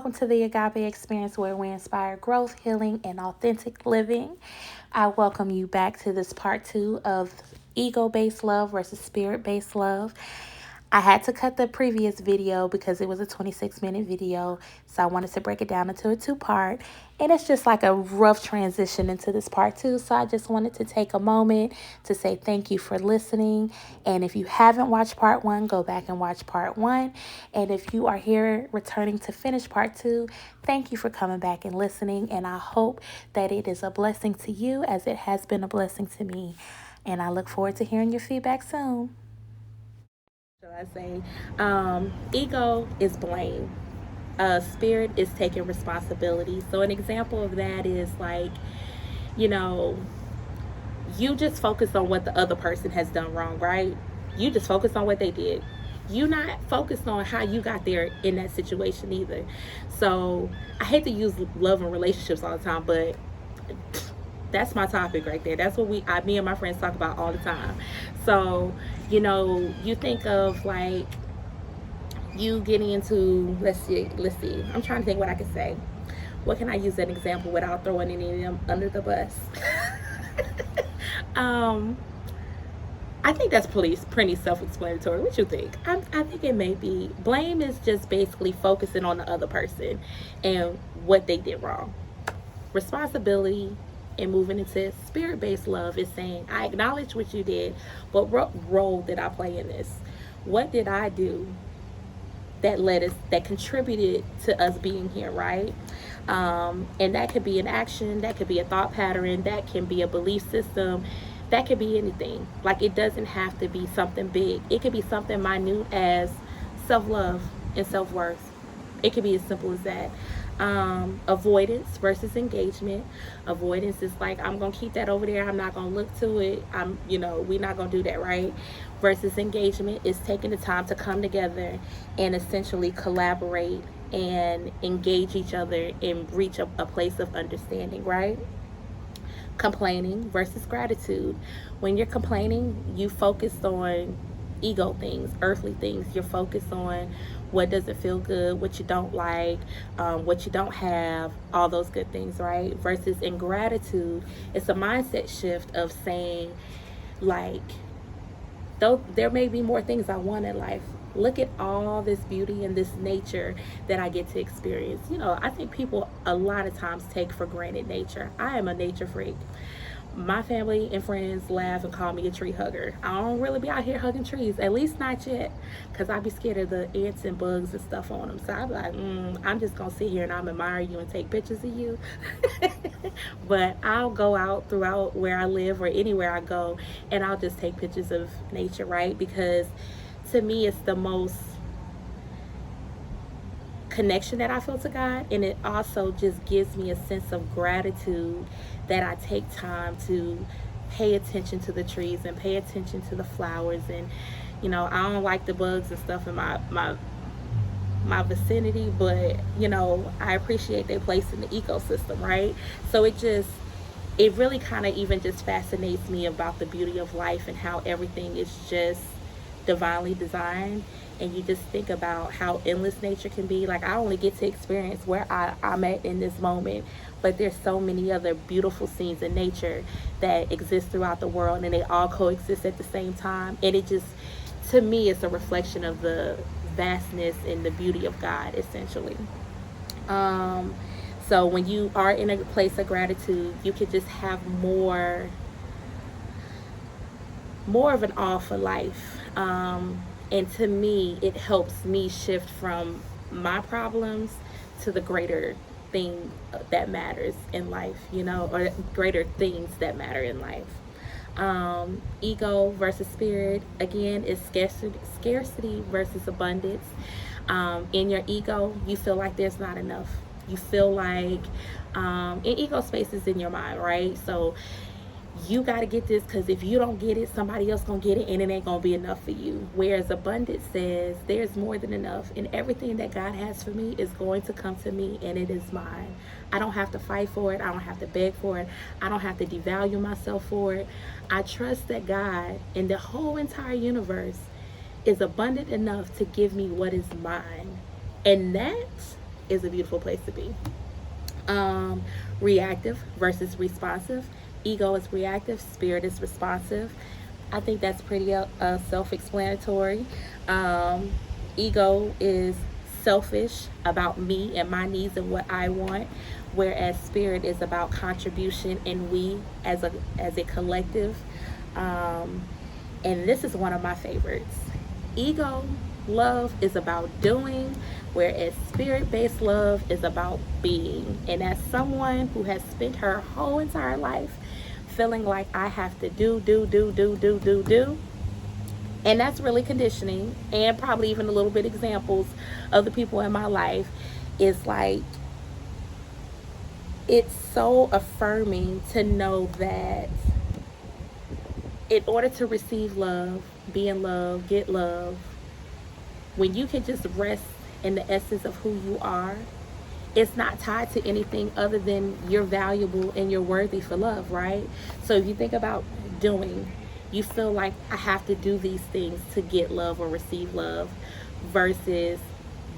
welcome to the Agape Experience, where we inspire growth, healing, and authentic living. I welcome you back to this part 2 of ego-based love versus spirit-based love. I had to cut the previous video because it was a 26-minute video, so I wanted to break it down into a 2-part. And it's just like a rough transition into this part 2, so I just wanted to take a moment to say thank you for listening. And if you haven't watched part 1, go back and watch part 1. And if you are here returning to finish part 2, thank you for coming back and listening. And I hope that it is a blessing to you as it has been a blessing to me. And I look forward to hearing your feedback soon. I say, ego is blame. Spirit is taking responsibility. So an example of that is like, you just focus on what the other person has done wrong, right? You just focus on what they did. You're not focused on how you got there in that situation either. So I hate to use love and relationships all the time, but that's my topic right there. That's what me and my friends talk about all the time. So, you think of like you getting into, let's see. I'm trying to think what I can say. What can I use as an example without throwing any of them under the bus? I think that's pretty self-explanatory. What you think? I think it may be. Blame is just basically focusing on the other person and what they did wrong. Responsibility and moving into spirit-based love is saying, I acknowledge what you did, but what role did I play in this? What did I do that contributed to us being here, right? And that could be an action, that could be a thought pattern, that can be a belief system, that could be anything. Like, it doesn't have to be something big. It could be something minute as self-love and self-worth. It could be as simple as that. Avoidance versus engagement. Avoidance is like, I'm gonna keep that over there, I'm not gonna look to it, we're not gonna do that, right? Versus engagement is taking the time to come together and essentially collaborate and engage each other and reach a place of understanding, right? Complaining versus gratitude. When you're complaining, you focus on ego things, earthly things. You're focused on what doesn't feel good, what you don't like, what you don't have, all those good things, right? Versus in gratitude, it's a mindset shift of saying, like, though there may be more things I want in life, look at all this beauty and this nature that I get to experience. I think people a lot of times take for granted nature. I am a nature freak. My family and friends laugh and call me a tree hugger. I don't really be out here hugging trees, at least not yet, because I be scared of the ants and bugs and stuff on them. So I be like, I'm just going to sit here and I'm admire you and take pictures of you. But I'll go out throughout where I live or anywhere I go, and I'll just take pictures of nature, right? Because to me, it's the most connection that I feel to God, and it also just gives me a sense of gratitude that I take time to pay attention to the trees and pay attention to the flowers. And I don't like the bugs and stuff in my vicinity, but I appreciate their place in the ecosystem, right? So it really kind of even just fascinates me about the beauty of life and how everything is just divinely designed. And you just think about how endless nature can be. Like, I only get to experience where I'm at in this moment, but there's so many other beautiful scenes in nature that exist throughout the world, and they all coexist at the same time. And it just, to me, it's a reflection of the vastness and the beauty of God, essentially. So when you are in a place of gratitude, you can just have more of an awe for life. And to me, it helps me shift from my problems to the greater thing that matters in life, or greater things that matter in life. Ego versus spirit, again, is scarcity versus abundance. In your ego, you feel like there's not enough. You feel like, in ego space is in your mind, right? So you got to get this, because if you don't get it, somebody else gonna get it, and it ain't gonna be enough for you. Whereas abundance says there's more than enough, and everything that God has for me is going to come to me, and it is mine. I don't have to fight for it. I don't have to beg for it. I don't have to devalue myself for it. I trust that God and the whole entire universe is abundant enough to give me what is mine. And that is a beautiful place to be. um, Reactive versus responsive. Ego is reactive, spirit is responsive. I think that's pretty self explanatory. Um, Ego is selfish about me and my needs and what I want, whereas spirit is about contribution and we as a collective. Um, and this is one of my favorites. Ego love is about doing, whereas spirit based love is about being. And as someone who has spent her whole entire life feeling like I have to do, and that's really conditioning, and probably even a little bit examples of the people in my life, is like, it's so affirming to know that in order to receive love, be in love, get love, when you can just rest in the essence of who you are, it's not tied to anything other than you're valuable and you're worthy for love, right? So if you think about doing, you feel like I have to do these things to get love or receive love, versus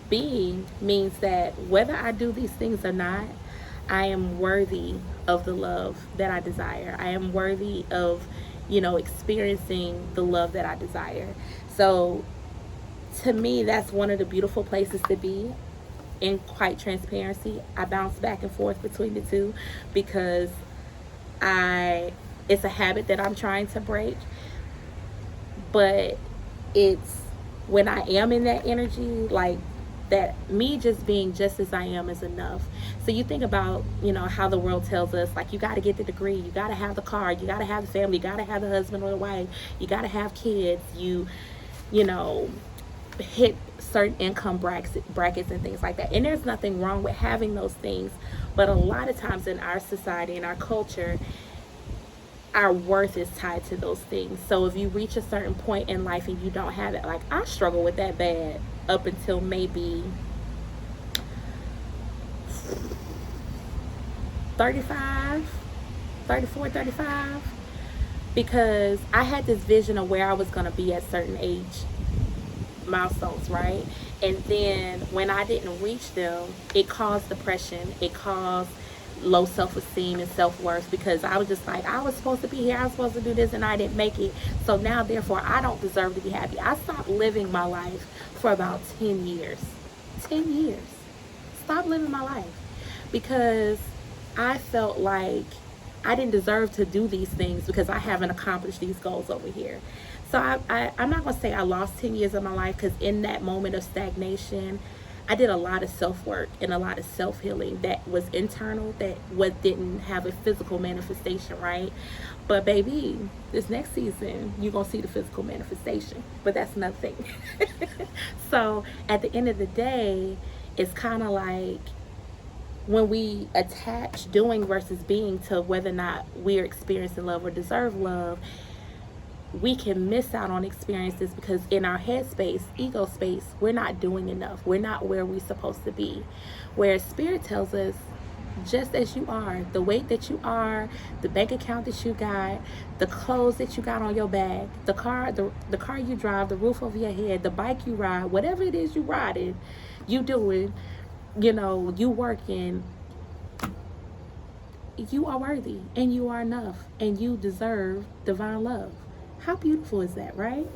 being means that whether I do these things or not, I am worthy of the love that I desire. I am worthy of, experiencing the love that I desire. So to me, that's one of the beautiful places to be. In quite transparency, I bounce back and forth between the two because it's a habit that I'm trying to break. But it's when I am in that energy, like, that me just being just as I am is enough. So you think about, how the world tells us, like, you got to get the degree, you got to have the car, you got to have the family, you got to have the husband or the wife, you got to have kids, you know, hit certain income brackets and things like that. And there's nothing wrong with having those things. But a lot of times in our society, in our culture, our worth is tied to those things. So if you reach a certain point in life and you don't have it, like, I struggle with that bad up until maybe 35, 34, 35, because I had this vision of where I was going to be at certain age milestones, right? And then when I didn't reach them, it caused depression, it caused low self-esteem and self-worth, because I was just like, I was supposed to be here, I was supposed to do this, and I didn't make it, so now therefore I don't deserve to be happy. I stopped living my life for about 10 years. Stop living my life because I felt like I didn't deserve to do these things because I haven't accomplished these goals over here. So I'm not going to say I lost 10 years of my life, because in that moment of stagnation, I did a lot of self-work and a lot of self-healing that was internal, that didn't have a physical manifestation, right? But baby, this next season, you're going to see the physical manifestation. But that's nothing. So at the end of the day, it's kind of like when we attach doing versus being to whether or not we're experiencing love or deserve love, we can miss out on experiences because in our head space, ego space, we're not doing enough. We're not where we're supposed to be. Whereas spirit tells us, just as you are, the weight that you are, the bank account that you got, the clothes that you got on your back, the car you drive, the roof over your head, the bike you ride, whatever it is you riding, you doing, you working, you are worthy and you are enough and you deserve divine love. How beautiful is that, right?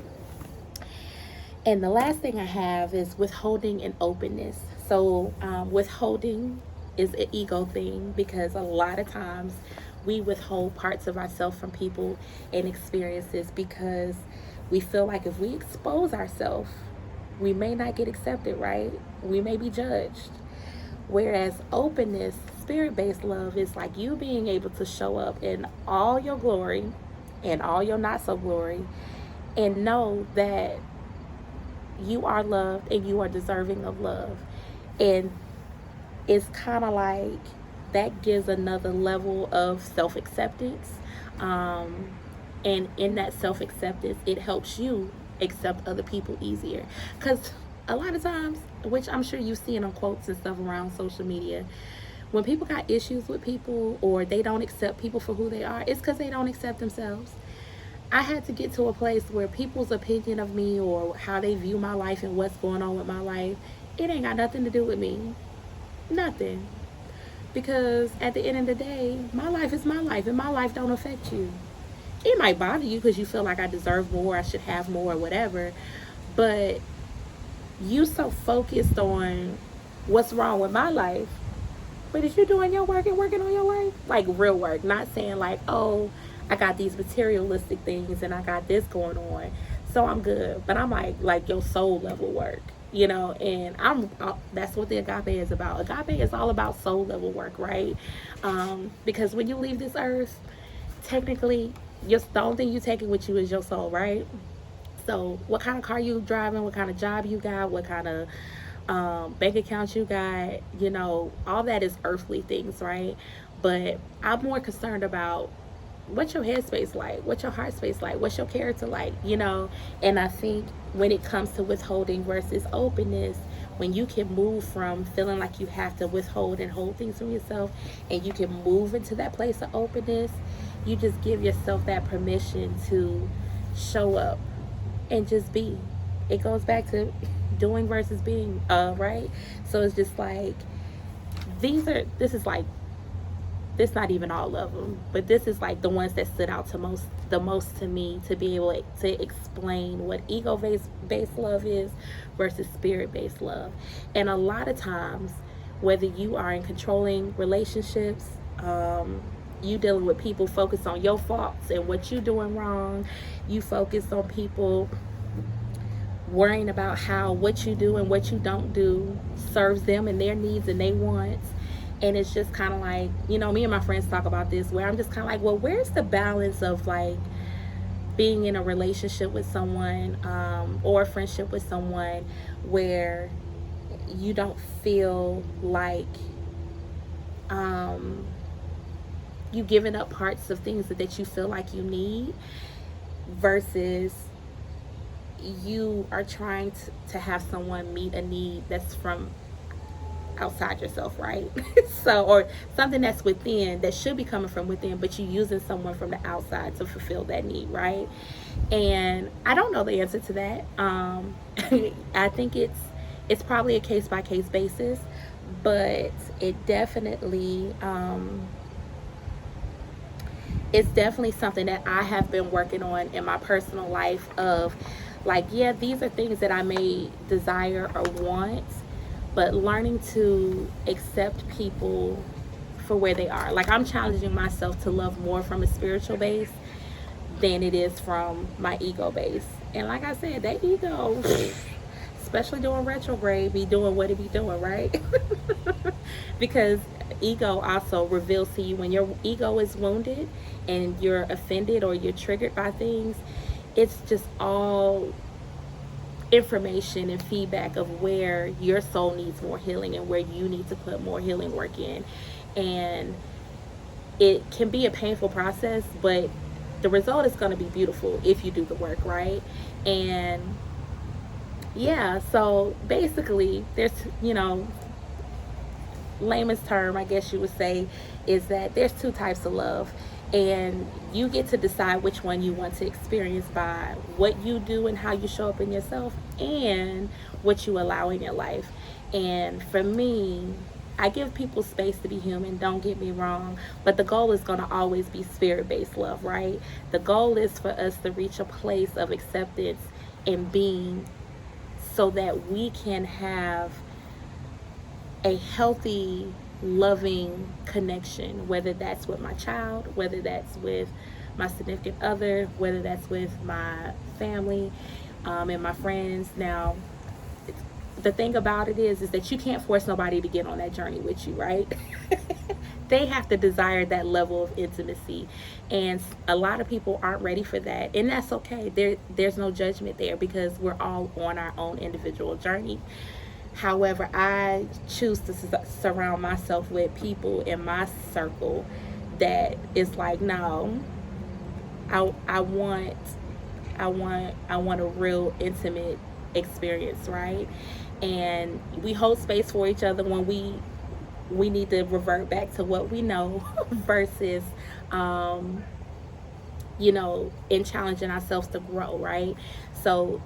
And the last thing I have is withholding and openness. So withholding is an ego thing because a lot of times we withhold parts of ourselves from people and experiences because we feel like if we expose ourselves, we may not get accepted, right? We may be judged. Whereas openness, spirit-based love, is like you being able to show up in all your glory and all your not so glory and know that you are loved and you are deserving of love. And it's kind of like that gives another level of self-acceptance. And in that self-acceptance, it helps you accept other people easier. Because a lot of times, which I'm sure you've seen on quotes and stuff around social media, when people got issues with people or they don't accept people for who they are, it's because they don't accept themselves. I had to get to a place where people's opinion of me or how they view my life and what's going on with my life, it ain't got nothing to do with me. Nothing. Because at the end of the day, my life is my life and my life don't affect you. It might bother you because you feel like I deserve more, I should have more, or whatever. But you so focused on what's wrong with my life. But if you're doing your work and working on your life, like real work, not saying like, oh, I got these materialistic things and I got this going on, so I'm good. But I'm like your soul level work, and that's what the agape is about. Agape is all about soul level work, right? Because when you leave this earth, technically, the only thing you taking with you is your soul, right? So, what kind of car you driving? What kind of job you got? What kind of bank account you got? All that is earthly things, right? But I'm more concerned about what's your headspace like, what's your heart space like, what's your character like, And I think when it comes to withholding versus openness, when you can move from feeling like you have to withhold and hold things from yourself, and you can move into that place of openness, you just give yourself that permission to show up and just be. It goes back to doing versus being, right? So it's just like this not even all of them, but this is like the ones that stood out the most to me, to be able to explain what ego based love is versus spirit based love. And a lot of times, whether you are in controlling relationships, you dealing with people focused on your faults and what you doing wrong, you focus on people worrying about how what you do and what you don't do serves them and their needs and their wants. And it's just kind of like, me and my friends talk about this, where I'm just kind of like, well, where's the balance of like being in a relationship with someone, or a friendship with someone, where you don't feel like you giving up parts of things that you feel like you need, versus you are trying to have someone meet a need that's from outside yourself, right? So, or something that's within, that should be coming from within, but you're using someone from the outside to fulfill that need, right? And I don't know the answer to that. I think it's probably a case by case basis, but it definitely it's definitely something that I have been working on in my personal life, of like, yeah, these are things that I may desire or want, but learning to accept people for where they are. Like, I'm challenging myself to love more from a spiritual base than it is from my ego base. And like I said, that ego, especially during retrograde, be doing what it be doing, right? Because ego also reveals to you when your ego is wounded and you're offended or you're triggered by things. It's just all information and feedback of where your soul needs more healing and where you need to put more healing work in. And it can be a painful process, but the result is going to be beautiful if you do the work, right? And yeah, so basically there's, layman's term, I guess you would say, is that there's two types of love, and you get to decide which one you want to experience by what you do and how you show up in yourself and what you allow in your life. And for me, I give people space to be human, don't get me wrong, but the goal is going to always be spirit-based love, right? The goal is for us to reach a place of acceptance and being, so that we can have a healthy, loving connection, whether that's with my child, whether that's with my significant other, whether that's with my family, and my friends. Now, the thing about it is that you can't force nobody to get on that journey with you, right? They have to desire that level of intimacy, and a lot of people aren't ready for that, and that's okay. There's no judgment there, because we're all on our own individual journey. However, I choose to surround myself with people in my circle that is like, no, I want a real intimate experience, right? And we hold space for each other when we need to revert back to what we know versus in challenging ourselves to grow, right? So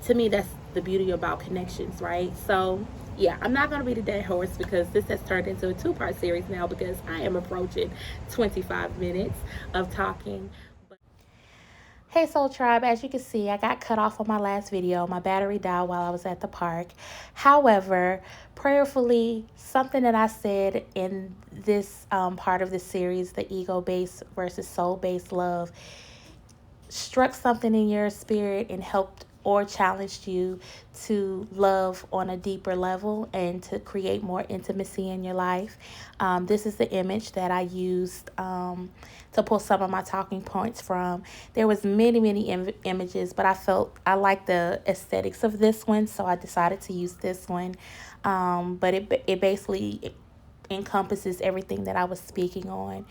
to me, that's the beauty about connections, right? So yeah, I'm not going to be the dead horse because this has turned into a two-part series now because I am approaching 25 minutes of talking. Hey Soul Tribe, as you can see, I got cut off on my last video. My battery died while I was at the park. However, prayerfully, something that I said in this part of the series, the ego-based versus soul-based love, struck something in your spirit and helped or challenged you to love on a deeper level and to create more intimacy in your life. This is the image that I used to pull some of my talking points from. There was many images, but I felt I liked the aesthetics of this one, so I decided to use this one. But it basically encompasses everything that I was speaking on.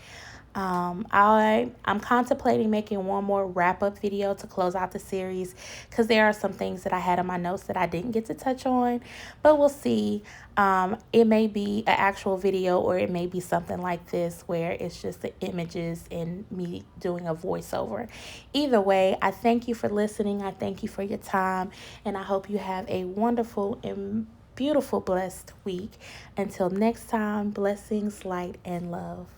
I'm contemplating making one more wrap-up video to close out the series because there are some things that I had in my notes that I didn't get to touch on, but we'll see. It may be an actual video or it may be something like this where it's just the images and me doing a voiceover. Either way, I thank you for listening. I thank you for your time, and I hope you have a wonderful and beautiful, blessed week. Until next time, blessings, light, and love.